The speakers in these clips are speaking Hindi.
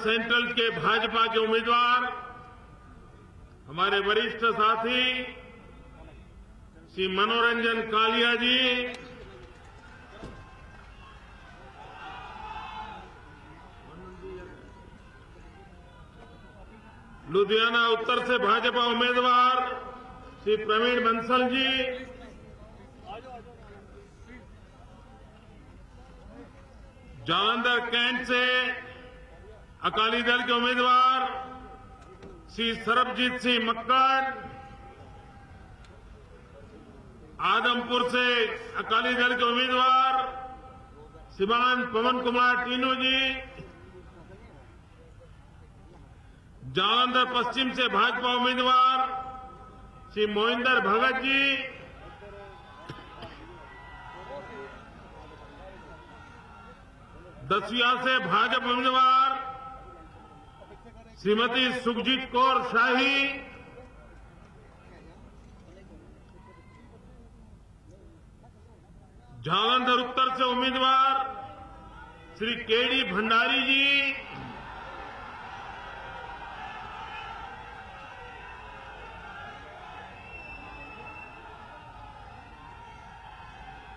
सेंट्रल के भाजपा के उम्मीदवार हमारे वरिष्ठ साथी श्री मनोरंजन कालिया जी, लुधियाना उत्तर से भाजपा उम्मीदवार श्री प्रवीण बंसल जी, जालंधर कैंट से अकाली दल के उम्मीदवार श्री सरबजीत सिंह मक्कड़, आदमपुर से अकाली दल के उम्मीदवार श्रीमान पवन कुमार टीनू जी, जालंधर पश्चिम से भाजपा उम्मीदवार श्री मोहिंदर भगत जी, दसिया से भाजपा उम्मीदवार श्रीमती सुखजीत कौर शाही, जालंधर उत्तर से उम्मीदवार श्री केडी भंडारी जी,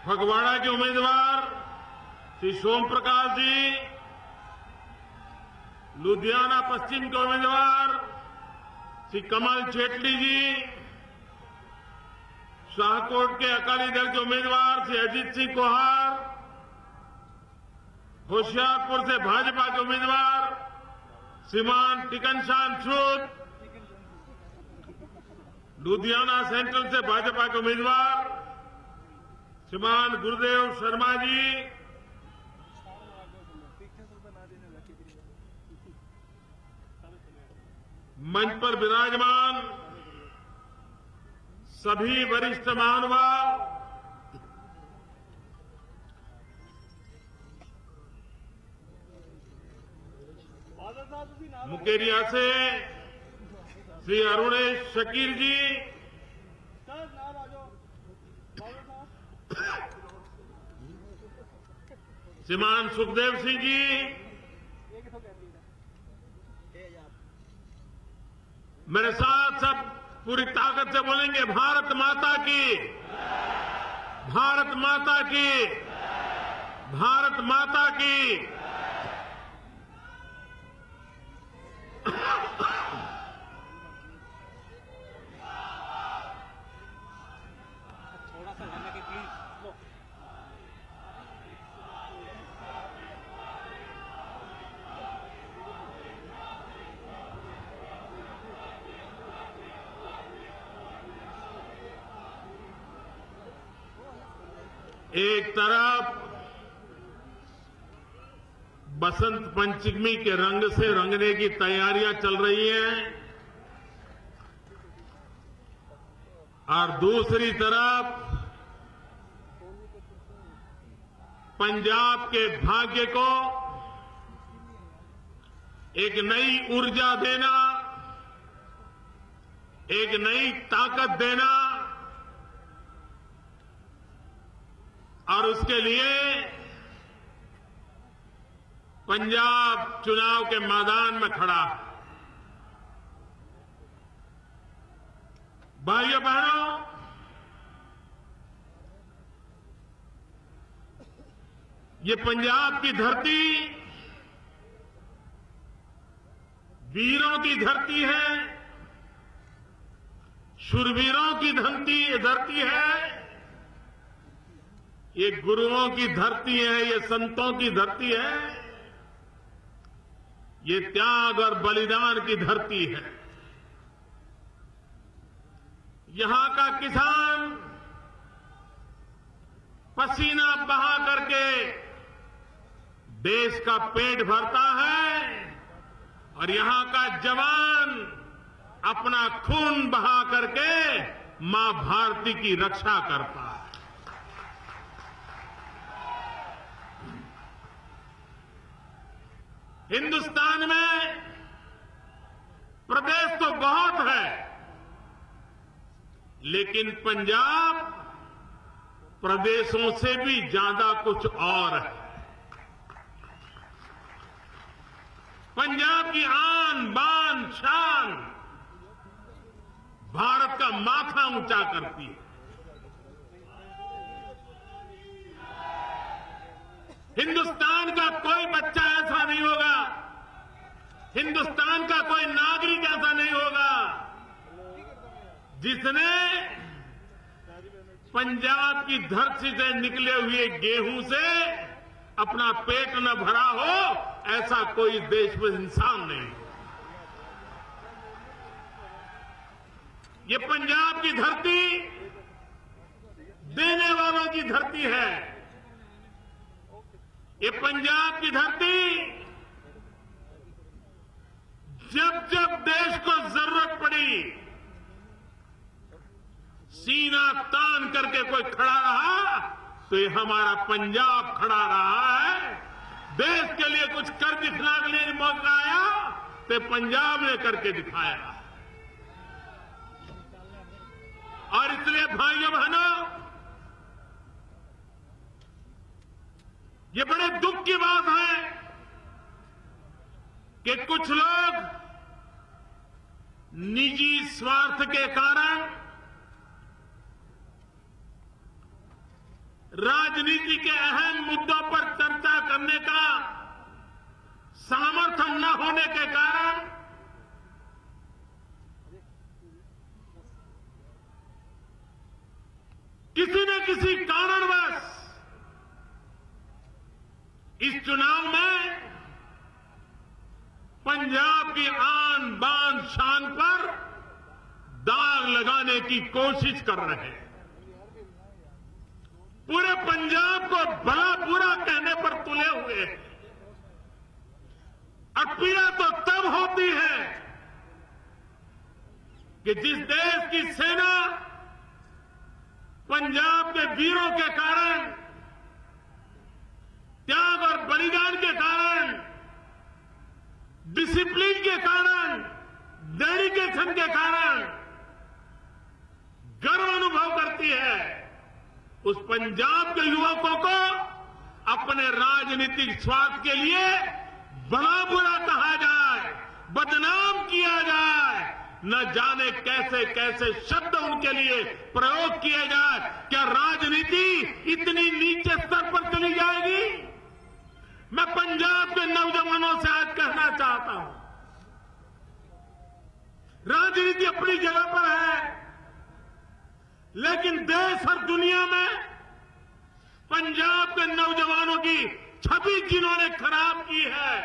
फगवाड़ा के उम्मीदवार श्री सोम प्रकाश जी, लुधियाना पश्चिम के उम्मीदवार श्री कमल जेटली जी, शाहकोट के अकाली दल के उम्मीदवार श्री अजीत सिंह कोहार, होशियारपुर से भाजपा के उम्मीदवार श्रीमान टिकन श्याम सूद, लुधियाना सेंट्रल से भाजपा के उम्मीदवार श्रीमान गुरुदेव शर्मा जी, मंच पर विराजमान सभी वरिष्ठ महानुभाव, मुकेरिया से श्री अरुणेश शकीर जी, श्रीमान सुखदेव सिंह जी, मेरे साथ सब पूरी ताकत से बोलेंगे भारत माता की, भारत माता की, भारत माता की। थोड़ा सा ध्यान रखें प्लीज। एक तरफ बसंत पंचमी के रंग से रंगने की तैयारियां चल रही हैं और दूसरी तरफ पंजाब के भाग्य को एक नई ऊर्जा देना, एक नई ताकत देना और उसके लिए पंजाब चुनाव के मैदान में खड़ा है। भाइयों बहनों, ये पंजाब की धरती वीरों की धरती है, शूरवीरों की धरती है, ये गुरुओं की धरती है, ये संतों की धरती है, ये त्याग और बलिदान की धरती है। यहां का किसान पसीना बहा करके देश का पेट भरता है और यहां का जवान अपना खून बहा करके मां भारती की रक्षा करता है। हिंदुस्तान में प्रदेश तो बहुत है, लेकिन पंजाब प्रदेशों से भी ज्यादा कुछ और है। पंजाब की आन बान शान भारत का माथा ऊंचा करती है। हिंदुस्तान का कोई बच्चा ऐसा नहीं होगा, हिंदुस्तान का कोई नागरिक ऐसा नहीं होगा जिसने पंजाब की धरती से निकले हुए गेहूं से अपना पेट न भरा हो, ऐसा कोई देश में इंसान नहीं। ये पंजाब की धरती देने वालों की धरती है। ये पंजाब की धरती जब जब देश को जरूरत पड़ी सीना तान करके कोई खड़ा रहा तो ये हमारा पंजाब खड़ा रहा है। देश के लिए कुछ कर दिखला के लिए मौका आया तो पंजाब ने करके दिखाया। और इसलिए भाइयों बहनों, ये बड़े दुख की बात है कि कुछ लोग निजी स्वार्थ के कारण राजनीति के अहम मुद्दों पर चर्चा करने का सामर्थ्य न होने के कारण किसी न किसी कारणवश इस चुनाव में पंजाब की आन बान शान पर दाग लगाने की कोशिश कर रहे हैं। पूरे पंजाब को भला बुरा कहने पर तुले हुए हैं। और पीड़ा तो तब होती है कि जिस देश की सेना पंजाब के वीरों के कारण, त्याग और बलिदान के कारण, डिसिप्लिन के कारण, डेडिकेशन के कारण गर्व अनुभव करती है, उस पंजाब के युवकों को अपने राजनीतिक स्वार्थ के लिए भला बुरा कहा जाए, बदनाम किया जाए, न जाने कैसे कैसे शब्द उनके लिए प्रयोग किए जाए। क्या राजनीति इतनी नीचे स्तर पर चली जाएगी? मैं पंजाब के नौजवानों से आज कहना चाहता हूं, राजनीति अपनी जगह पर है, लेकिन देश और दुनिया में पंजाब के नौजवानों की छवि जिन्होंने खराब की है,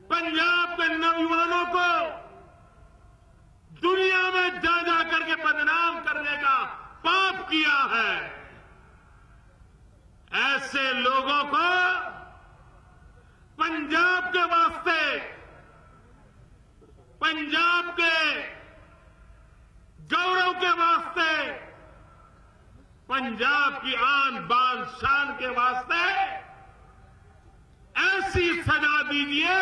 पंजाब के नौजवानों को दुनिया में जा जा करके बदनाम करने का पाप किया है, ऐसे लोगों को पंजाब के वास्ते, पंजाब के गौरव के वास्ते, पंजाब की आन बान शान के वास्ते ऐसी सजा दीजिए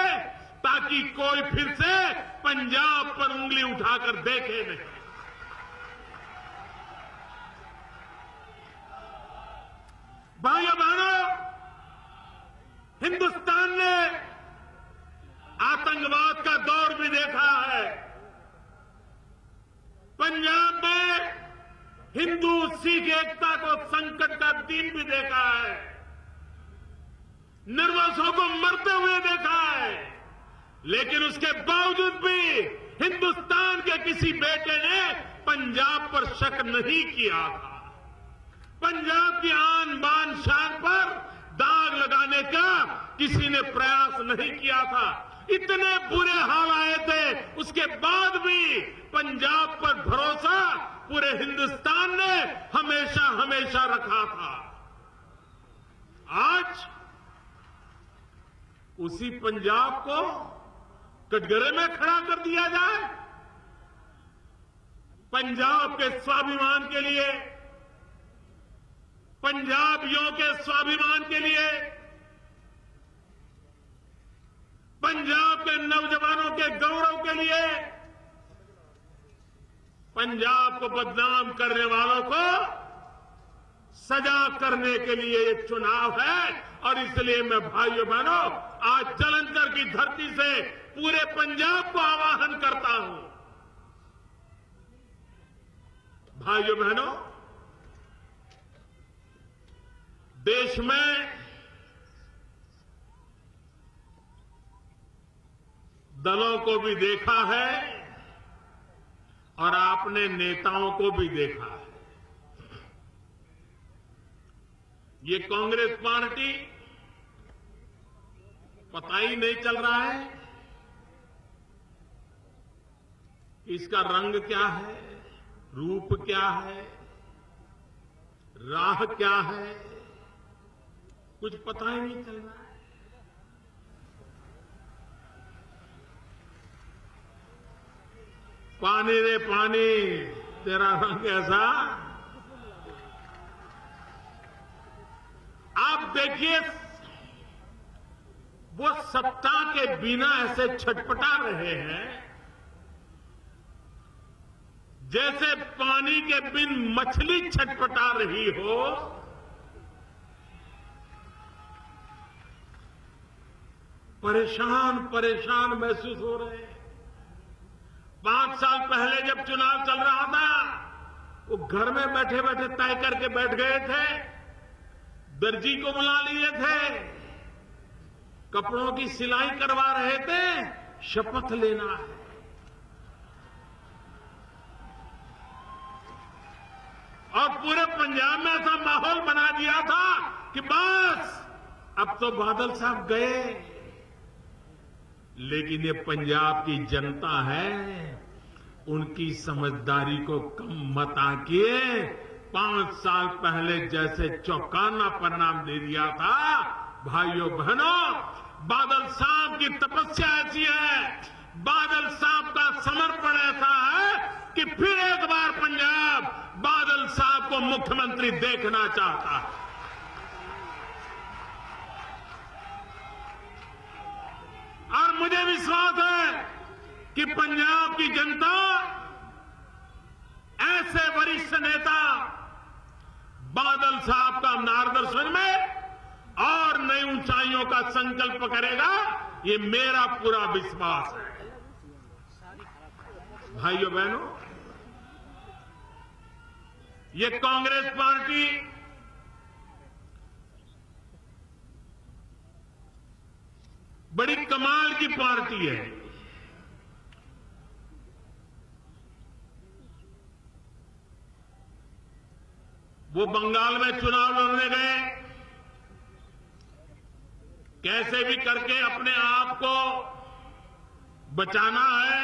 ताकि कोई फिर से पंजाब पर उंगली उठाकर देखे नहीं। भाइयों बहनों, हिंदुस्तान ने आतंकवाद का दौर भी देखा है, पंजाब में हिंदू सिख एकता को संकट का दिन भी देखा है, निर्दोषों को मरते हुए देखा है, लेकिन उसके बावजूद भी हिंदुस्तान के किसी बेटे ने पंजाब पर शक नहीं किया था। पंजाब की आन बान शान पर दाग लगाने का किसी ने प्रयास नहीं किया था। इतने बुरे हाल आए थे, उसके बाद भी पंजाब पर भरोसा पूरे हिंदुस्तान ने हमेशा हमेशा रखा था। आज उसी पंजाब को कटघरे में खड़ा कर दिया जाए। पंजाब के स्वाभिमान के लिए, पंजाबियों के स्वाभिमान के लिए, पंजाब के नौजवानों के गौरव के लिए, पंजाब को बदनाम करने वालों को सजा करने के लिए ये चुनाव है। और इसलिए मैं भाइयों बहनों आज जालंधर की धरती से पूरे पंजाब को आह्वान करता हूं, भाइयों बहनों, देश में दलों को भी देखा है और आपने नेताओं को भी देखा है। ये कांग्रेस पार्टी पता ही नहीं चल रहा है इसका रंग क्या है, रूप क्या है, राह क्या है, कुछ पता ही नहीं चल रहा है। पानी रे पानी तेरा रंग ऐसा। आप देखिए वो सत्ता के बिना ऐसे छटपटा रहे हैं जैसे पानी के बिन मछली छटपटा रही हो। परेशान परेशान महसूस हो रहे हैं। 5 साल पहले जब चुनाव चल रहा था वो घर में बैठे बैठे तय करके बैठ गए थे, दर्जी को बुला लिए थे, कपड़ों की सिलाई करवा रहे थे, शपथ लेना है। और पूरे पंजाब में ऐसा माहौल बना दिया था कि बस अब तो बादल साहब गए। लेकिन ये पंजाब की जनता है, उनकी समझदारी को कम मत आंकिए। 5 साल पहले जैसे चौंकाना परिणाम दे दिया था, भाइयों बहनों, बादल साहब की तपस्या ऐसी है, बादल साहब का समर्पण ऐसा है कि फिर एक बार पंजाब बादल साहब को मुख्यमंत्री देखना चाहता है। और मुझे विश्वास है कि पंजाब की जनता ऐसे वरिष्ठ नेता बादल साहब का मार्गदर्शन में और नई ऊंचाइयों का संकल्प करेगा, ये मेरा पूरा विश्वास है। भाइयों बहनों, ये कांग्रेस पार्टी बड़ी कमाल की पार्टी है। वो बंगाल में चुनाव लड़ने गए, कैसे भी करके अपने आप को बचाना है,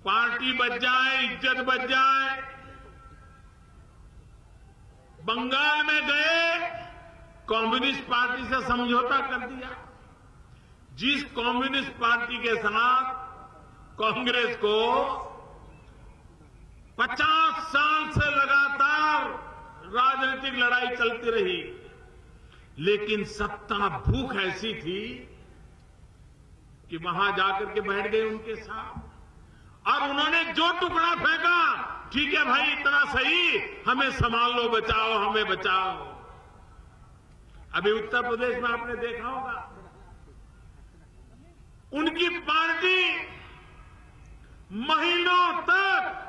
पार्टी बच जाए, इज्जत बच जाए। बंगाल में गए, कम्युनिस्ट पार्टी से समझौता कर दिया। जिस कम्युनिस्ट पार्टी के साथ कांग्रेस को 50 साल से लगातार राजनीतिक लड़ाई चलती रही, लेकिन सत्ता भूख ऐसी थी कि वहां जाकर के बैठ गए उनके साथ। और उन्होंने जो टुकड़ा फेंका, ठीक है भाई इतना सही, हमें संभाल लो, बचाओ, हमें बचाओ। अभी उत्तर प्रदेश में आपने देखा होगा, उनकी पार्टी महीनों तक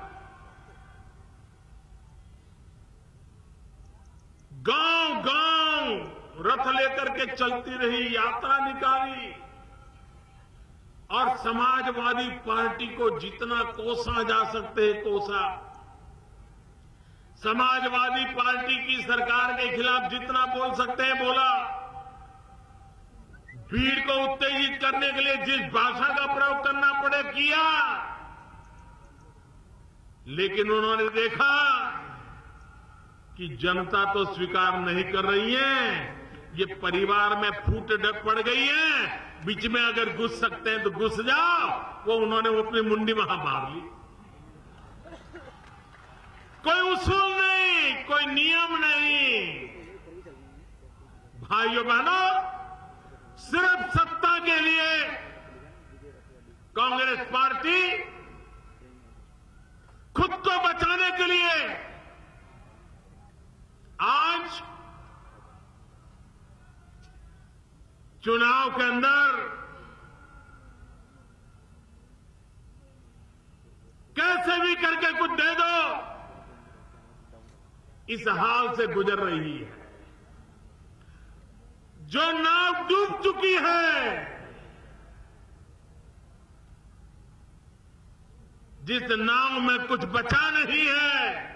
गांव-गांव रथ लेकर के चलती रही, यात्रा निकाली और समाजवादी पार्टी को जितना कोसा जा सकते हैं कोसा। समाजवादी पार्टी की सरकार के खिलाफ जितना बोल सकते हैं बोला। भीड़ को उत्तेजित करने के लिए जिस भाषा का प्रयोग करना पड़े किया। लेकिन उन्होंने देखा कि जनता तो स्वीकार नहीं कर रही है, ये परिवार में फूट पड़ गई है, बीच में अगर घुस सकते हैं तो घुस जाओ। वो उन्होंने अपनी मुंडी वहां मार ली। कोई उसूल नहीं, कोई नियम नहीं। भाइयों बहनों, सिर्फ सत्ता के लिए कांग्रेस पार्टी खुद को बचाने के लिए आज चुनाव के अंदर कैसे भी करके कुछ दे दो, इस हाल से गुजर रही है। जो नाव डूब चुकी है, जिस नाव में कुछ बचा नहीं है,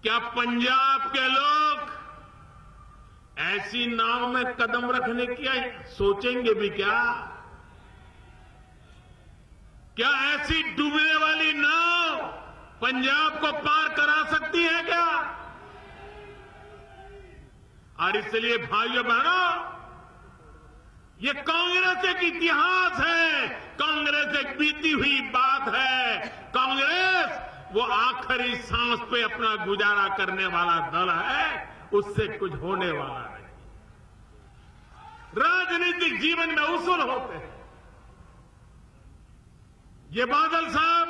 क्या पंजाब के लोग ऐसी नाव में कदम रखने की सोचेंगे भी क्या? क्या ऐसी डूबने वाली नाव पंजाब को पार करा सकती है क्या? और इसलिए भाइयों बहनों, ये कांग्रेस एक इतिहास है, कांग्रेस एक बीती हुई बात है। कांग्रेस वो आखिरी सांस पे अपना गुजारा करने वाला दल है, उससे कुछ होने वाला नहीं। राजनीतिक जीवन में उसूल होते हैं। ये बादल साहब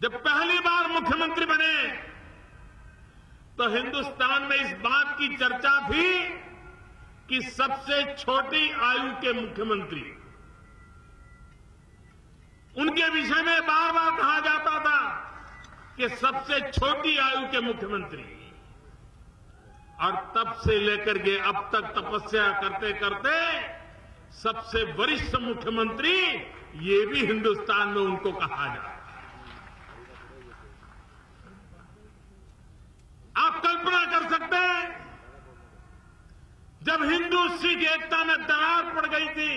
जब पहली बार मुख्यमंत्री बने तो हिंदुस्तान में इस बात की चर्चा थी कि सबसे छोटी आयु के मुख्यमंत्री, उनके विषय में बार बार कहा जाता था कि सबसे छोटी आयु के मुख्यमंत्री। और तब से लेकर के अब तक तपस्या करते करते सबसे वरिष्ठ मुख्यमंत्री, ये भी हिंदुस्तान में उनको कहा जाता है। आप कल्पना कर सकते हैं, जब हिंदू सिख एकता में दरार पड़ गई थी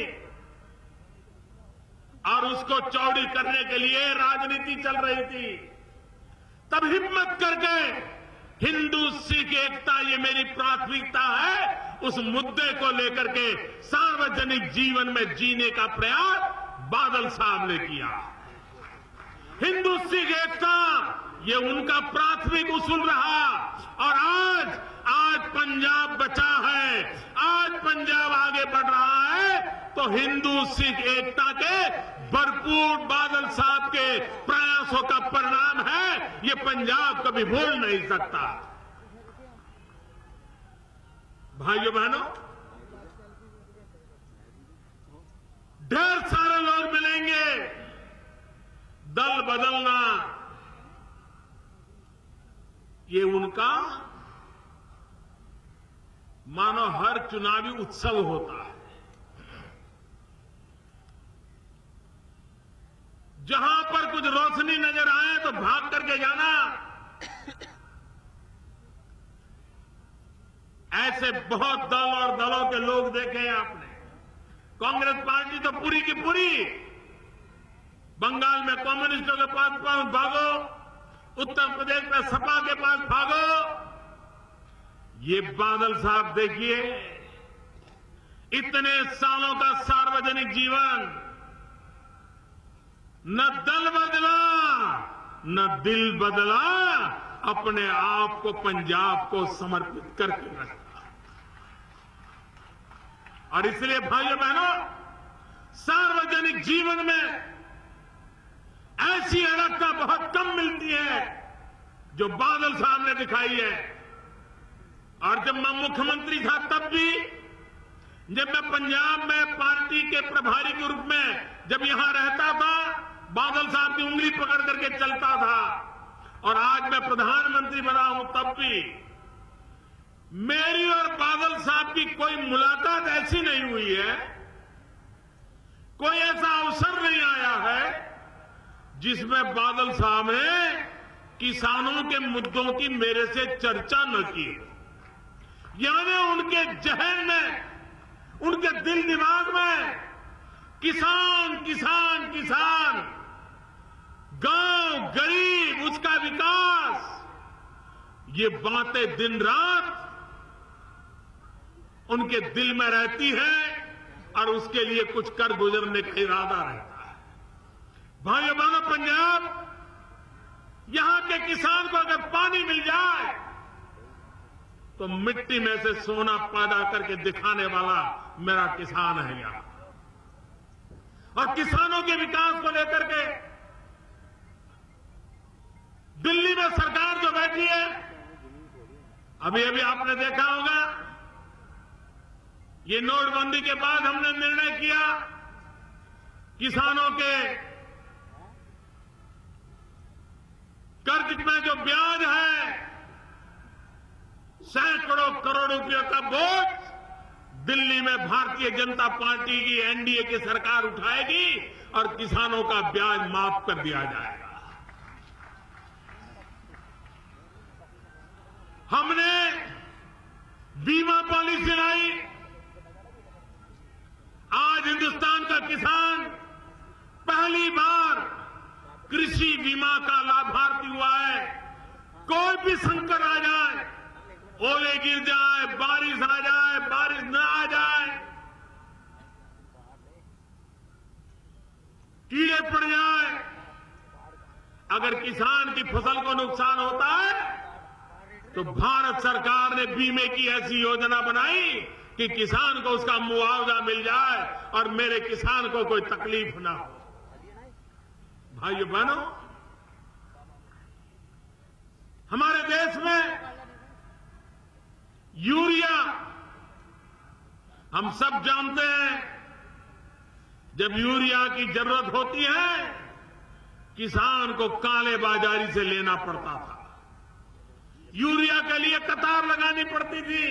और उसको चौड़ी करने के लिए राजनीति चल रही थी, तब हिम्मत करके हिंदू सिख एकता ये मेरी प्राथमिकता है, उस मुद्दे को लेकर के सार्वजनिक जीवन में जीने का प्रयास बादल साहब ने किया। हिंदू सिख एकता ये उनका प्राथमिक उसूल रहा। और आज पंजाब बचा है, आज पंजाब आगे बढ़ रहा है, तो हिंदू सिख एकता के भरपूर बादल साहब के प्रयासों का परिणाम है। ये पंजाब कभी भूल नहीं सकता। भाइयों बहनों, ढेर सारे लोग मिलेंगे, दल बदलना ये उनका मानो हर चुनावी उत्सव होता है। जहां पर कुछ रोशनी नजर आए तो भाग करके जाना, ऐसे बहुत दल और दलों के लोग देखे हैं आपने। कांग्रेस पार्टी तो पूरी की पूरी बंगाल में कम्युनिस्टों के पास भागो, उत्तर प्रदेश में सपा के पास भागो। ये बादल साहब देखिए, इतने सालों का सार्वजनिक जीवन, न दल बदला न दिल बदला, अपने आप को पंजाब को समर्पित करके रखा। और इसलिए भाइयों बहनों, सार्वजनिक जीवन में ऐसी अड़गता बहुत कम मिलती है जो बादल साहब ने दिखाई है। और जब मैं मुख्यमंत्री था तब भी, जब मैं पंजाब में पार्टी के प्रभारी के रूप में जब यहां रहता था, बादल साहब की उंगली पकड़ करके चलता था। और आज मैं प्रधानमंत्री बना हूं तब भी मेरी और बादल साहब की कोई मुलाकात ऐसी नहीं हुई है, कोई ऐसा अवसर नहीं आया है जिसमें बादल साहब ने किसानों के मुद्दों की मेरे से चर्चा न की। यानी उनके जहन में, उनके दिल दिमाग में किसान किसान किसान, गांव गरीब, उसका विकास, ये बातें दिन रात उनके दिल में रहती है और उसके लिए कुछ कर गुजरने का इरादा रहता है। भाइयों बहनों, पंजाब, यहां के किसान को अगर पानी मिल जाए तो मिट्टी में से सोना पैदा करके दिखाने वाला मेरा किसान है यहां। और किसानों के विकास को लेकर के दिल्ली में सरकार जो बैठी है, अभी अभी आपने देखा होगा, ये नोटबंदी के बाद हमने निर्णय किया किसानों के कर्ज में जो ब्याज है, सैकड़ों करोड़ रुपयों का बोझ दिल्ली में भारतीय जनता पार्टी की एनडीए की सरकार उठाएगी और किसानों का ब्याज माफ कर दिया जाएगा। हमने बीमा पॉलिसी लाई। आज हिंदुस्तान का किसान पहली बार कृषि बीमा का लाभार्थी हुआ है। कोई भी संकट आ जाए, ओले गिर जाए, बारिश आ जाए, बारिश न आ जाए, कीड़े पड़ जाए, अगर किसान की फसल को नुकसान होता है तो भारत सरकार ने बीमे की ऐसी योजना बनाई कि किसान को उसका मुआवजा मिल जाए और मेरे किसान को कोई तकलीफ ना हो। भाइयों बहनों, हमारे देश में यूरिया, हम सब जानते हैं, जब यूरिया की जरूरत होती है किसान को काले बाजारी से लेना पड़ता था। यूरिया के लिए कतार लगानी पड़ती थी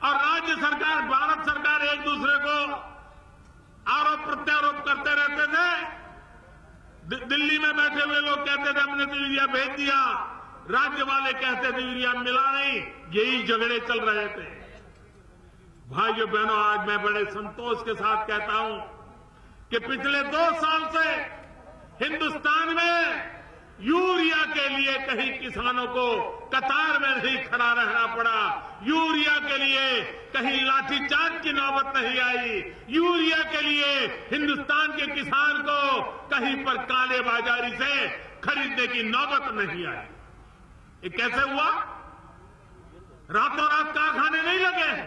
और राज्य सरकार, भारत सरकार एक दूसरे को आरोप प्रत्यारोप करते रहते थे। दिल्ली में बैठे हुए लोग कहते थे हमने तो यूरिया भेज दिया, राज्य वाले कहते थे यूरिया मिला नहीं। यही झगड़े चल रहे थे। भाइयों बहनों, आज मैं बड़े संतोष के साथ कहता हूं कि पिछले 2 साल से हिंदुस्तान में यूरिया के लिए कहीं किसानों को कतार में नहीं खड़ा रहना पड़ा। यूरिया के लिए कहीं लाठीचार्ज की नौबत नहीं आई। यूरिया के लिए हिंदुस्तान के किसान को कहीं पर काले बाजारी से खरीदने की नौबत नहीं आई। ये कैसे हुआ? रातों रात कारखाने नहीं लगे हैं,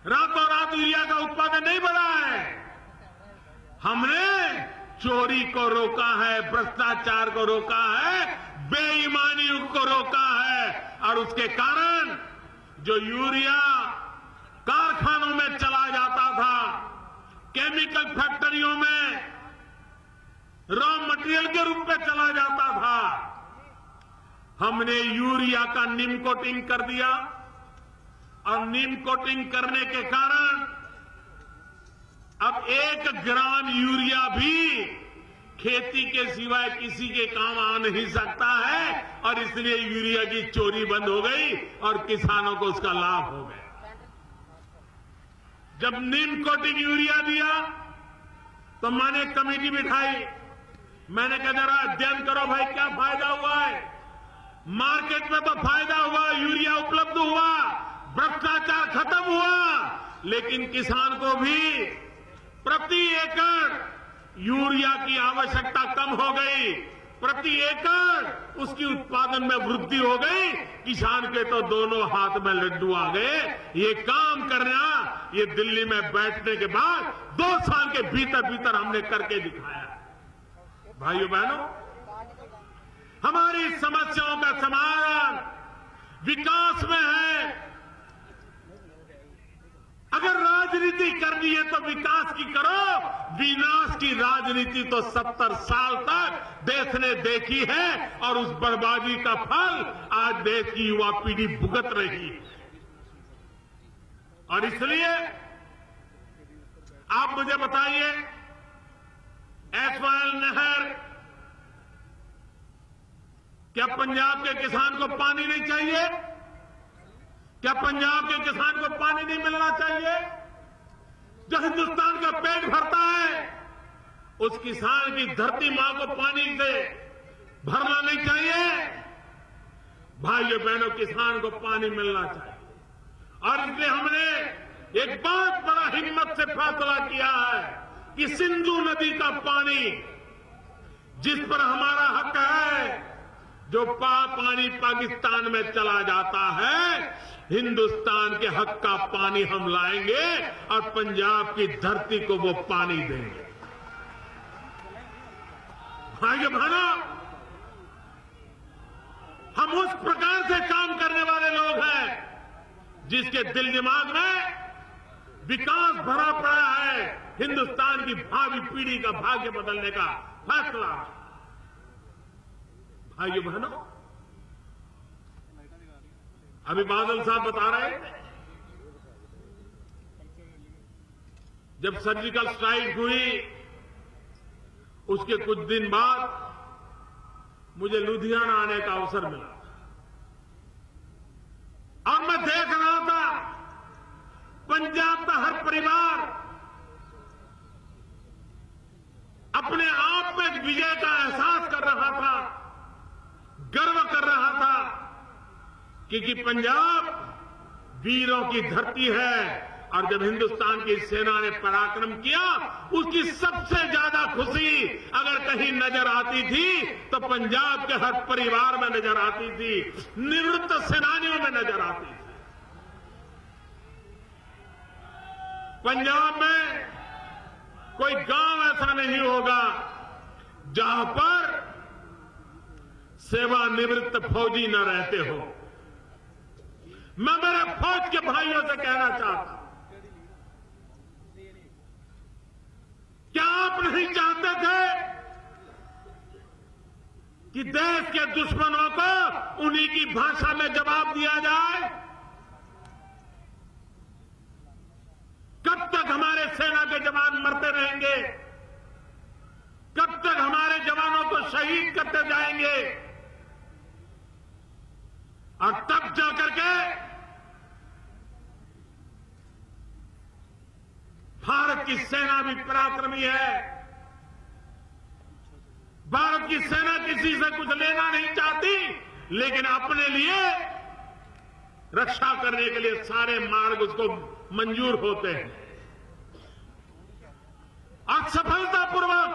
रातों रात यूरिया का उत्पादन नहीं बढ़ा है। हमने चोरी को रोका है, भ्रष्टाचार को रोका है, बेईमानी को रोका है और उसके कारण जो यूरिया कारखानों में चला जाता था, केमिकल फैक्ट्रियों में रॉ मटेरियल के रूप में चला जाता था, हमने यूरिया का नीम कोटिंग कर दिया और नीम कोटिंग करने के कारण अब 1 ग्राम यूरिया भी खेती के सिवाय किसी के काम आ नहीं सकता है और इसलिए यूरिया की चोरी बंद हो गई और किसानों को उसका लाभ हो गया। जब नीम कोटिंग यूरिया दिया तो मैंने कमेटी बिठाई। मैंने कहा जरा अध्ययन करो भाई, क्या फायदा हुआ है। मार्केट में तो फायदा हुआ, यूरिया उपलब्ध हुआ, भ्रष्टाचार खत्म हुआ, लेकिन किसान को भी प्रति एकड़ यूरिया की आवश्यकता कम हो गई, प्रति एकड़ उसकी उत्पादन में वृद्धि हो गई। किसान के तो दोनों हाथ में लड्डू आ गए। ये काम करना, ये दिल्ली में बैठने के बाद 2 साल के भीतर भीतर हमने करके दिखाया। भाइयों बहनों, हमारी समस्याओं का समाधान विकास में है। अगर राजनीति करनी है तो विकास की करो, विनाश की राजनीति तो 70 साल तक देश ने देखी है और उस बर्बादी का फल आज देश की युवा पीढ़ी भुगत रही है। और इसलिए आप मुझे बताइए, एसवाइएल नहर, क्या पंजाब के किसान को पानी नहीं चाहिए? क्या पंजाब के किसान को पानी नहीं मिलना चाहिए? जो हिंदुस्तान का पेट भरता है, उस किसान की धरती मां को पानी से भरना नहीं चाहिए? भाइयों बहनों, किसान को पानी मिलना चाहिए और इसलिए हमने एक बहुत बड़ा हिम्मत से फैसला किया है कि सिंधु नदी का पानी, जिस पर हमारा हक है, जो पानी पाकिस्तान में चला जाता है, हिंदुस्तान के हक का पानी हम लाएंगे और पंजाब की धरती को वो पानी देंगे। भाइयों बहनों, हम उस प्रकार से काम करने वाले लोग हैं जिसके दिल दिमाग में विकास भरा पड़ा है, हिंदुस्तान की भावी पीढ़ी का भाग्य बदलने का फैसला। भाइयों बहनों, अभी बादल साहब बता रहे थे, जब सर्जिकल स्ट्राइक हुई उसके कुछ दिन बाद मुझे लुधियाना आने का अवसर मिला और मैं देख रहा था पंजाब का हर परिवार अपने आप में एक विजय का एहसास कर रहा था, गर्व कर रहा था, क्योंकि पंजाब वीरों की धरती है और जब हिंदुस्तान की सेना ने पराक्रम किया उसकी सबसे ज्यादा खुशी अगर कहीं नजर आती थी तो पंजाब के हर परिवार में नजर आती थी, निवृत्त सेनानियों में नजर आती थी। पंजाब में कोई गांव ऐसा नहीं होगा जहां पर सेवानिवृत्त फौजी न रहते हो। मैं मेरे फौज के भाइयों से कहना चाहता हूं, क्या आप नहीं चाहते थे कि देश के दुश्मनों को उन्हीं की भाषा में जवाब दिया जाए? कब तक हमारे सेना के जवान मरते रहेंगे? कब तक हमारे जवानों को शहीद करते जाएंगे? और तब जाकर के भारत की सेना भी पराक्रमी है। भारत की सेना किसी से कुछ लेना नहीं चाहती, लेकिन अपने लिए रक्षा करने के लिए सारे मार्ग उसको मंजूर होते हैं। और सफलतापूर्वक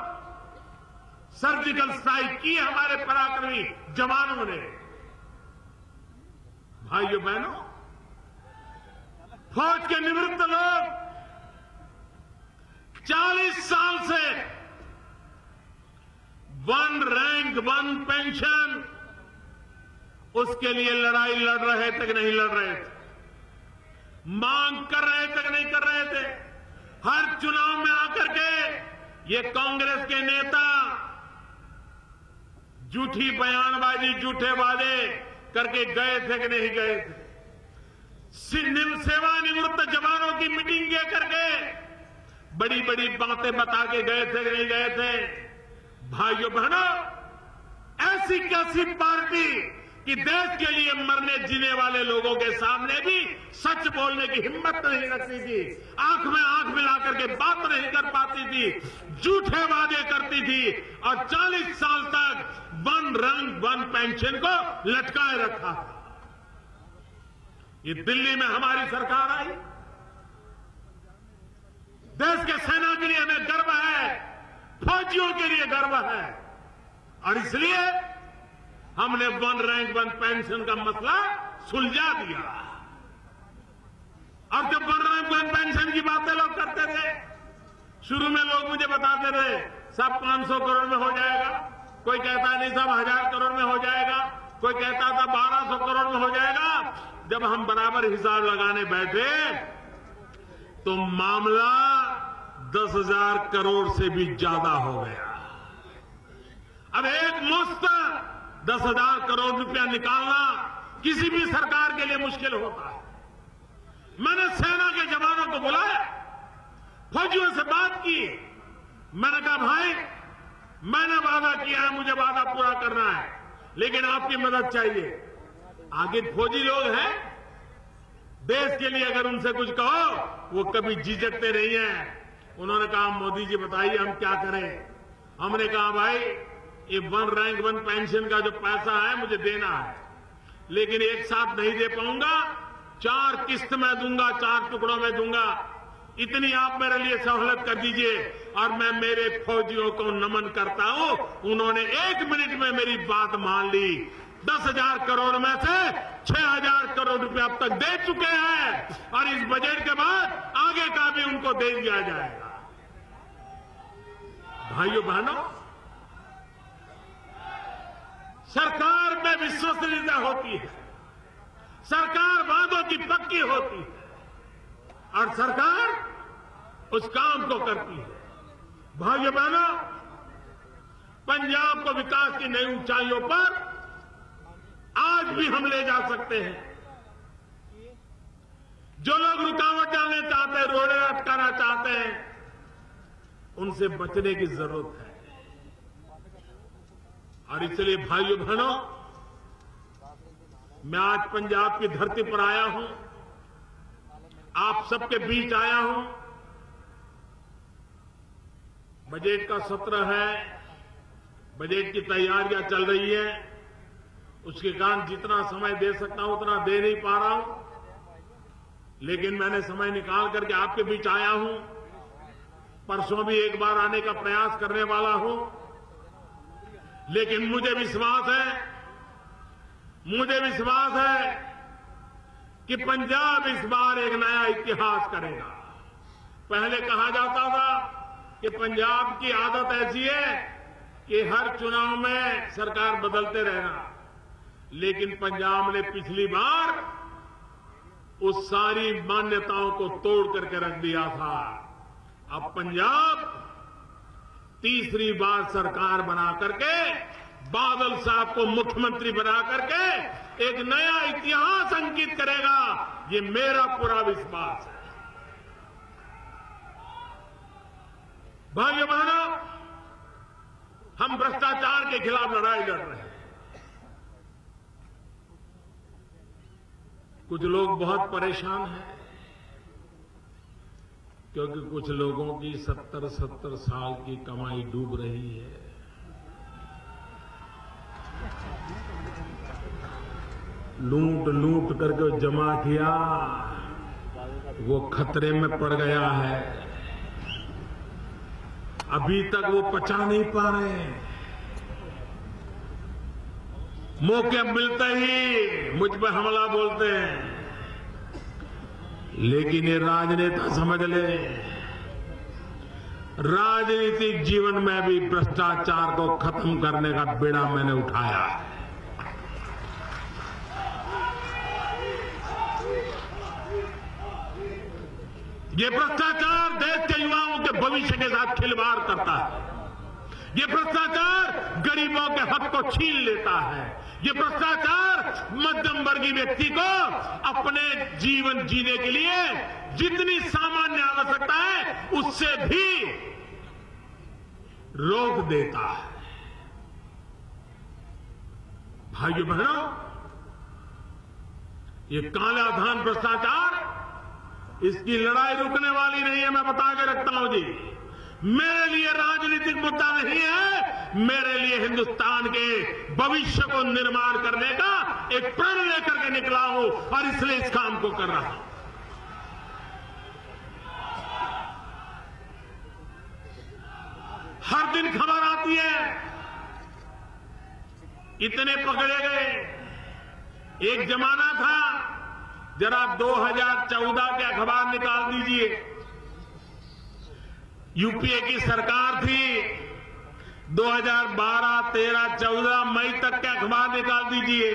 सर्जिकल स्ट्राइक की हमारे पराक्रमी जवानों ने। भाइयों बहनों, फौज के निवृत्त लोग 40 साल से वन रैंक वन पेंशन उसके लिए लड़ाई लड़ रहे थे कि नहीं लड़ रहे थे, मांग कर रहे थे कि नहीं कर रहे थे। हर चुनाव में आकर के ये कांग्रेस के नेता झूठी बयानबाजी, झूठे वादे करके गए थे कि नहीं गए थे। सेवानिवृत्त जवानों की मीटिंग ये करके बड़ी बड़ी बातें बता के गए थे कि नहीं गए थे। भाइयों बहनों, ऐसी कैसी पार्टी कि देश के लिए मरने जीने वाले लोगों के सामने भी सच बोलने की हिम्मत नहीं रखती थी, आंख में आंख मिलाकर के बात नहीं कर पाती थी, झूठे वादे करती थी और 40 साल तक वन रैंक वन पेंशन को लटकाए रखा। ये दिल्ली में हमारी सरकार आई, देश के सेना के लिए हमें गर्व है, फौजियों के लिए गर्व है और इसलिए हमने वन रैंक वन पेंशन का मसला सुलझा दिया। और जब वन रैंक वन पेंशन की बातें लोग करते थे, शुरू में लोग मुझे बताते थे सब 500 करोड़ में हो जाएगा, कोई कहता नहीं सब 1000 करोड़ में हो जाएगा, कोई कहता था 1200 करोड़ में हो जाएगा। जब हम बराबर हिसाब लगाने बैठे तो मामला 10,000 करोड़ से भी ज्यादा हो गया। अब एक मुश्त 10,000 करोड़ रुपया निकालना किसी भी सरकार के लिए मुश्किल होता है। मैंने सेना के जवानों को बुलाया, फौजियों से बात की, मैंने कहा भाई मैंने वादा किया है, मुझे वादा पूरा करना है, लेकिन आपकी मदद चाहिए। आगे फौजी लोग हैं, देश के लिए अगर उनसे कुछ कहो वो कभी झिझकते नहीं है। उन्होंने कहा मोदी जी बताइए हम क्या करें। हमने कहा भाई ये वन रैंक वन पेंशन का जो पैसा है मुझे देना है, लेकिन एक साथ नहीं दे पाऊंगा, 4 किस्त में दूंगा, 4 टुकड़ों में दूंगा, इतनी आप मेरे लिए सहूलत कर दीजिए। और मैं मेरे फौजियों को नमन करता हूं, उन्होंने 1 मिनट में मेरी बात मान ली। 10,000 करोड़ में से 6,000 करोड़ रुपया अब तक दे चुके हैं और इस बजट के बाद आगे का भी उनको दे दिया जाएगा। भाइयों बहनों, सरकार में विश्वसनीयता होती है, सरकार वादों की पक्की होती है और सरकार उस काम को करती है। भाइयों बहनों, पंजाब को विकास की नई ऊंचाइयों पर आज भी हम ले जा सकते हैं। जो लोग रुकावट डालना चाहते हैं, रोड़े अटकाना चाहते हैं, उनसे बचने की जरूरत है। और इसलिए भाइयों बहनों, मैं आज पंजाब की धरती पर आया हूं, आप सबके बीच आया हूं। बजट का सत्र है, बजट की तैयारियां चल रही है, उसके कारण जितना समय दे सकता हूं उतना दे नहीं पा रहा हूं, लेकिन मैंने समय निकाल करके आपके बीच आया हूं। परसों भी एक बार आने का प्रयास करने वाला हूं, लेकिन मुझे विश्वास है कि पंजाब इस बार एक नया इतिहास करेगा। पहले कहा जाता था कि पंजाब की आदत ऐसी है कि हर चुनाव में सरकार बदलते रहना, लेकिन पंजाब ने पिछली बार उस सारी मान्यताओं को तोड़ करके रख दिया था। अब पंजाब तीसरी बार सरकार बना करके, बादल साहब को मुख्यमंत्री बना करके एक नया इतिहास अंकित करेगा, ये मेरा पूरा विश्वास है। भाइयों बहनों, हम भ्रष्टाचार के खिलाफ लड़ाई लड़ रहे हैं। कुछ लोग बहुत परेशान हैं क्योंकि कुछ लोगों की 70-70 साल की कमाई डूब रही है। लूट करके जमा किया, वो खतरे में पड़ गया है। अभी तक वो पचा नहीं पा रहे हैं। मौके मिलते ही मुझ पर हमला बोलते हैं, लेकिन ये राजनेता समझ ले, राजनीतिक जीवन में भी भ्रष्टाचार को खत्म करने का बीड़ा मैंने उठाया है। ये भ्रष्टाचार देश के युवाओं के भविष्य के साथ खिलवाड़ करता है। ये भ्रष्टाचार गरीबों के हक को छीन लेता है। ये भ्रष्टाचार मध्यम वर्गीय व्यक्ति को अपने जीवन जीने के लिए जितनी सामान्य आवश्यकता है उससे भी रोक देता है। भाइयों बहनों, ये काला धन भ्रष्टाचार, इसकी लड़ाई रुकने वाली नहीं है, मैं बता के रखता हूं जी। मेरे लिए राजनीतिक मुद्दा नहीं है, मेरे लिए हिंदुस्तान के भविष्य को निर्माण करने का एक प्रण लेकर के निकला हूं और इसलिए इस काम को कर रहा हूं। हर दिन खबर आती है, इतने पकड़े गए। एक जमाना था, जरा 2014 के अखबार निकाल दीजिए। यूपीए की सरकार थी, 2012, 13, 14 मई तक के अखबार निकाल दीजिए।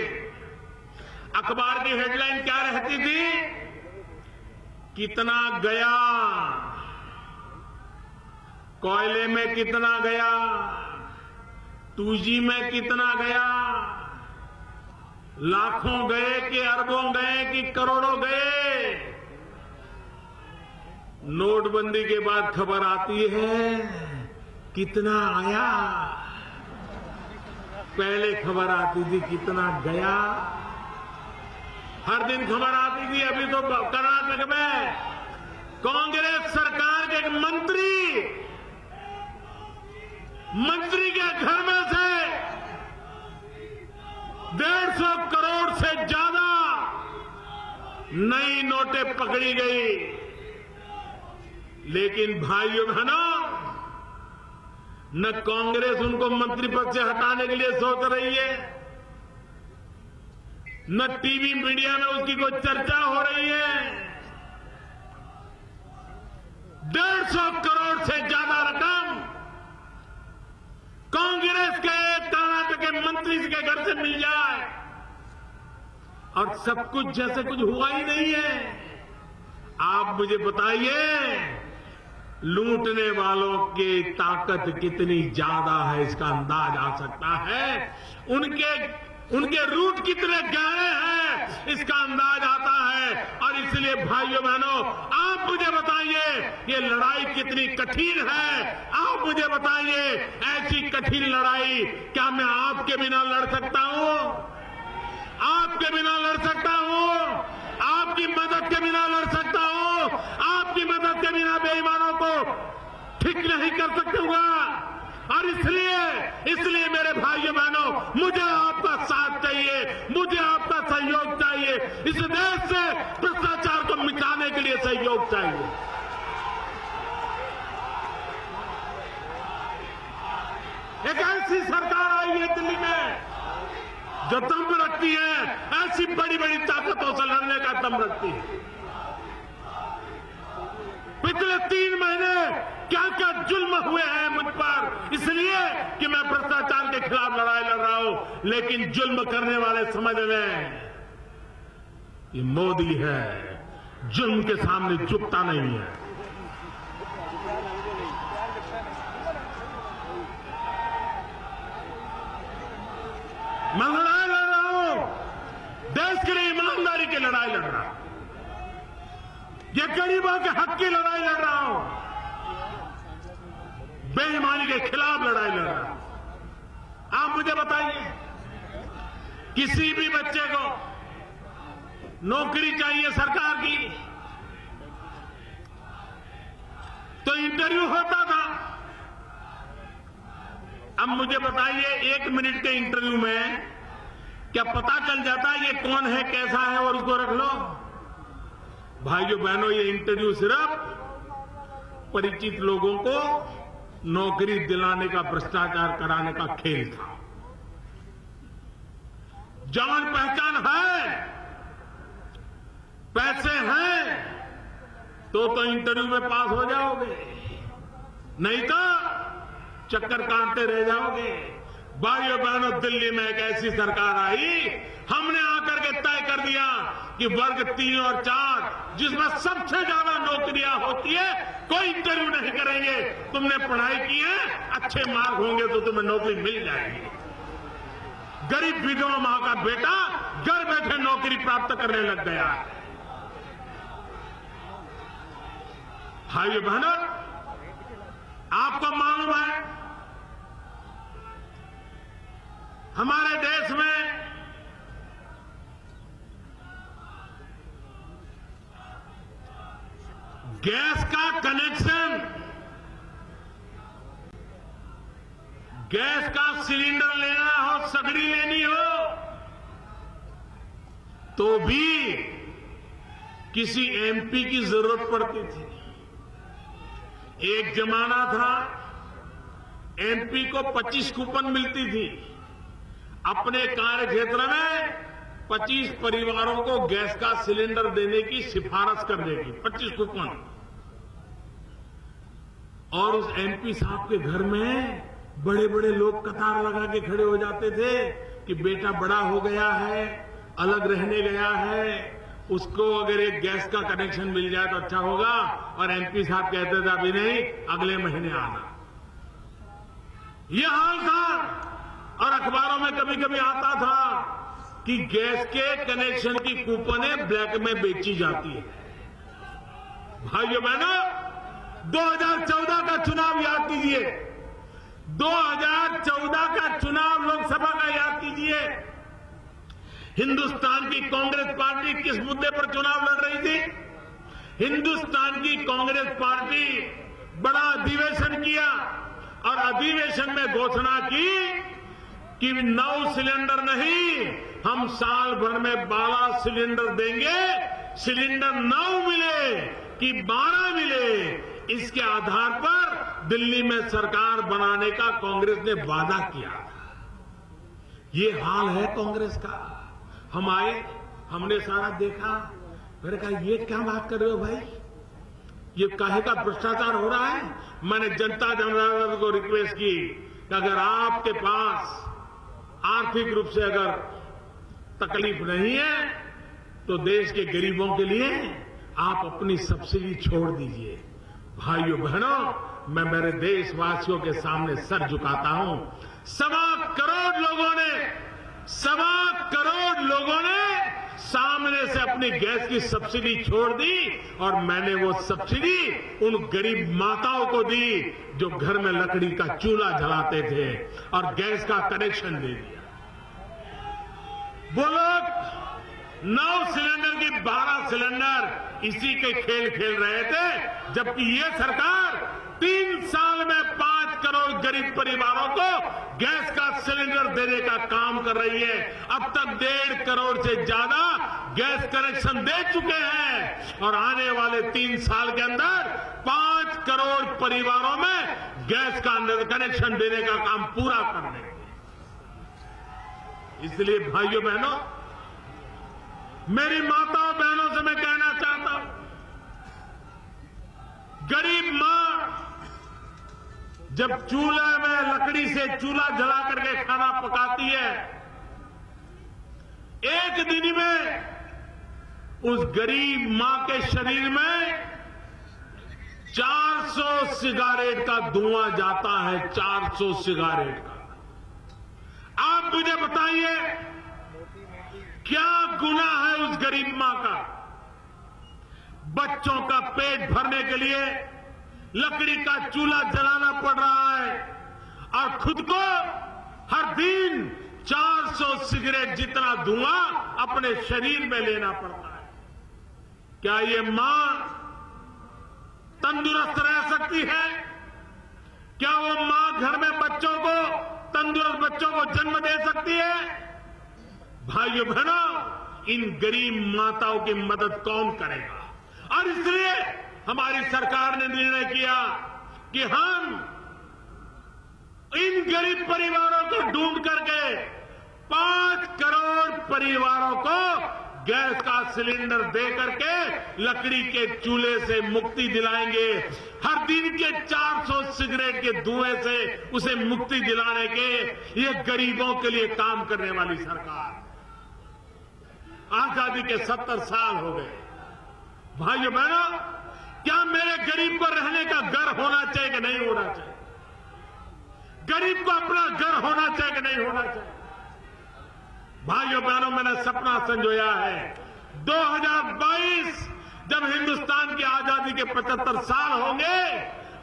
अखबार की हेडलाइन क्या रहती थी? कितना गया, कोयले में कितना गया, 2G में कितना गया, लाखों गए कि अरबों गए कि करोड़ों गए। नोटबंदी के बाद खबर आती है कितना आया। पहले खबर आती थी कितना गया। हर दिन खबर आती थी। अभी तो कर्नाटक में कांग्रेस सरकार के एक मंत्री के घर में से 150 करोड़ से ज्यादा नई नोटें पकड़ी गई। लेकिन भाइयों बहनों, न कांग्रेस उनको मंत्री पद से हटाने के लिए सोच रही है, न टीवी मीडिया में उसकी कोई चर्चा हो रही है। 150 करोड़ से ज्यादा रकम कांग्रेस के कर्नाटक के मंत्री के घर से मिल जाए और सब कुछ जैसे कुछ हुआ ही नहीं है। आप मुझे बताइए, लूटने वालों की ताकत कितनी ज्यादा है, इसका अंदाज आ सकता है। उनके रूट कितने गहरे हैं, इसका अंदाज आता है। और इसलिए भाइयों बहनों, आप मुझे बताइए, ये लड़ाई कितनी कठिन है। आप मुझे बताइए, ऐसी कठिन लड़ाई क्या मैं आपके बिना लड़ सकता हूं? आपके बिना लड़ सकता हूं? आपकी मदद के बिना लड़ सकता हूं? आपकी मदद के बिना बेईमानों को ठीक नहीं कर सकूंगा। और इसलिए मेरे भाइयों बहनों, मुझे आपका साथ चाहिए, मुझे आपका सहयोग चाहिए। इस देश से भ्रष्टाचार को मिटाने के लिए सहयोग चाहिए। एक ऐसी सरकार आई है दिल्ली में जो दम रखती है, ऐसी बड़ी बड़ी ताकतों से लड़ने का दम रखती है। पिछले 3 महीने क्या क्या जुल्म हुए हैं मुझ पर, इसलिए कि मैं भ्रष्टाचार के खिलाफ लड़ाई लड़ रहा हूं। लेकिन जुल्म करने वाले समझ लें, ये मोदी है, जुल्म के सामने झुकता नहीं है। मैं लड़ाई लड़ रहा हूं, देश के लिए ईमानदारी की लड़ाई लड़ रहा हूं, ये गरीबों के हक की लड़ाई लड़ रहा हूं, बेईमानी के खिलाफ लड़ाई लड़ रहा हूं। आप मुझे बताइए, किसी भी बच्चे को नौकरी चाहिए सरकार की तो इंटरव्यू होता था। अब मुझे बताइए, 1 मिनट के इंटरव्यू में क्या पता चल जाता है ये कौन है, कैसा है और उसको रख लो? भाइयों बहनों, ये इंटरव्यू सिर्फ परिचित लोगों को नौकरी दिलाने का, भ्रष्टाचार कराने का खेल था। जान पहचान है, पैसे हैं तो इंटरव्यू में पास हो जाओगे, नहीं तो चक्कर काटते रह जाओगे। भाइयों बहनों, दिल्ली में एक ऐसी सरकार आई, हमने आकर के तय कर दिया कि वर्ग 3 और 4, जिसमें सबसे ज्यादा नौकरियां होती है, कोई इंटरव्यू नहीं करेंगे। तुमने पढ़ाई की है, अच्छे मार्क होंगे तो तुम्हें नौकरी मिल जाएगी। गरीब विधवा मां का बेटा घर बैठे नौकरी प्राप्त करने लग गया। भाइयों बहनों, आपको मालूम है, हमारे देश में गैस का कनेक्शन, गैस का सिलेंडर लेना हो, सगड़ी लेनी हो, तो भी किसी एमपी की जरूरत पड़ती थी। एक जमाना था एमपी को 25 कूपन मिलती थी। अपने कार्य क्षेत्र में 25 परिवारों को गैस का सिलेंडर देने की सिफारिश करने की 25 कूपन। और उस एमपी साहब के घर में बड़े बड़े लोग कतार लगा के खड़े हो जाते थे कि बेटा बड़ा हो गया है, अलग रहने गया है, उसको अगर एक गैस का कनेक्शन मिल जाए तो अच्छा होगा। और एमपी साहब कहते थे अभी नहीं, अगले महीने आना। यह हाल था। और अखबारों में कभी कभी आता था कि गैस के कनेक्शन की कूपनें ब्लैक में बेची जाती है। भाइयों बहनों, 2014 का चुनाव याद कीजिए, 2014 का चुनाव लोकसभा का याद कीजिए। हिंदुस्तान की कांग्रेस पार्टी किस मुद्दे पर चुनाव लड़ रही थी? हिंदुस्तान की कांग्रेस पार्टी बड़ा अधिवेशन किया और अधिवेशन में घोषणा की कि 9 सिलेंडर नहीं, हम साल भर में 12 सिलेंडर देंगे। सिलेंडर 9 मिले कि 12 मिले, इसके आधार पर दिल्ली में सरकार बनाने का कांग्रेस ने वादा किया। ये हाल है कांग्रेस का। हम आए, हमने सारा देखा, मैंने कहा ये क्या बात कर रहे हो भाई, ये काहे का भ्रष्टाचार हो रहा है। मैंने जनता जनार्दन को रिक्वेस्ट की कि अगर आपके पास आर्थिक रूप से अगर तकलीफ नहीं है तो देश के गरीबों के लिए आप अपनी सब्सिडी छोड़ दीजिए। भाइयों बहनों, मैं मेरे देशवासियों के सामने सर झुकाता हूं। 1.25 करोड़ लोगों ने सामने से अपनी गैस की सब्सिडी छोड़ दी और मैंने वो सब्सिडी उन गरीब माताओं को दी जो घर में लकड़ी का चूल्हा जलाते थे और गैस का कनेक्शन दे दिया। वो लोग 9 सिलेंडर की 12 सिलेंडर इसी के खेल रहे थे, जबकि ये सरकार 3 साल में 5 करोड़ गरीब परिवारों को गैस का सिलेंडर देने का काम कर रही है। अब तक 1.5 करोड़ से ज्यादा गैस कनेक्शन दे चुके हैं और आने वाले 3 साल के अंदर 5 करोड़ परिवारों में गैस का कनेक्शन देने का काम पूरा कर देंगे। इसलिए भाइयों बहनों, मेरी माताओं बहनों से मैं कहना चाहता हूं, गरीब मां जब चूल्हे में लकड़ी से चूल्हा जला करके खाना पकाती है, एक दिन में उस गरीब मां के शरीर में 400 सिगारेट का धुआं जाता है। 400 सिगारेट का। आप मुझे बताइए, क्या गुनाह है उस गरीब मां का? बच्चों का पेट भरने के लिए लकड़ी का चूल्हा जलाना पड़ रहा है और खुद को हर दिन 400 सिगरेट जितना धुआं अपने शरीर में लेना पड़ता है। क्या ये मां तंदुरुस्त रह सकती है? क्या वो मां घर में बच्चों को, तंदुरुस्त बच्चों को जन्म दे सकती है? भाइयों बहनों, इन गरीब माताओं की मदद कौन करेगा? और इसलिए हमारी सरकार ने निर्णय किया कि हम इन गरीब परिवारों को ढूंढ करके 5 करोड़ परिवारों को गैस का सिलेंडर दे करके लकड़ी के चूल्हे से मुक्ति दिलाएंगे। हर दिन के 400 सिगरेट के धुएं से उसे मुक्ति दिलाने के ये गरीबों के लिए काम करने वाली सरकार। आजादी के 70 साल हो गए। भाइयों बहनों, क्या मेरे गरीब को रहने का घर होना चाहिए कि नहीं होना चाहिए? गरीब को अपना घर होना चाहिए कि नहीं होना चाहिए? भाइयों बहनों, मैंने सपना संजोया है 2022 जब हिंदुस्तान की आजादी के 75 साल होंगे,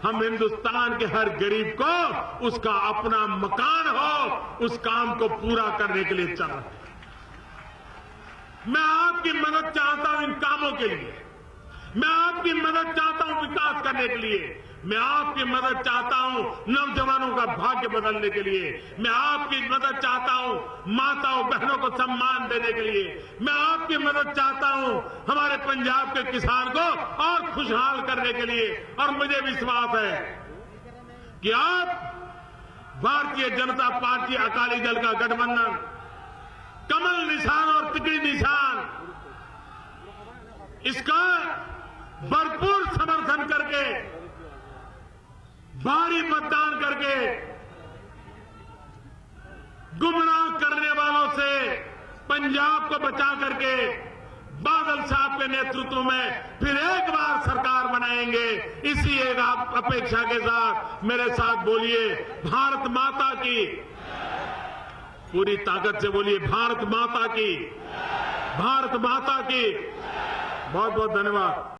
हम हिंदुस्तान के हर गरीब को उसका अपना मकान हो, उस काम को पूरा करने के लिए चल रहे हैं। मैं आपकी मदद चाहता हूं इन कामों के लिए। मैं आपकी मदद चाहता हूं विकास करने के लिए। मैं आपकी मदद चाहता हूं नौजवानों का भाग्य बदलने के लिए। मैं आपकी मदद चाहता हूं माताओं बहनों को सम्मान देने के लिए। मैं आपकी मदद चाहता हूं हमारे पंजाब के किसान को और खुशहाल करने के लिए। और मुझे विश्वास है कि आप भारतीय जनता पार्टी अकाली दल का गठबंधन, कमल निशान और तिकड़ी निशान, इसका भरपूर समर्थन करके, भारी मतदान करके, गुमराह करने वालों से पंजाब को बचा करके बादल साहब के नेतृत्व में फिर एक बार सरकार बनाएंगे। इसी एक अपेक्षा के साथ मेरे साथ बोलिए, भारत माता की, पूरी ताकत से बोलिए, भारत माता की, भारत माता की। बहुत बहुत धन्यवाद।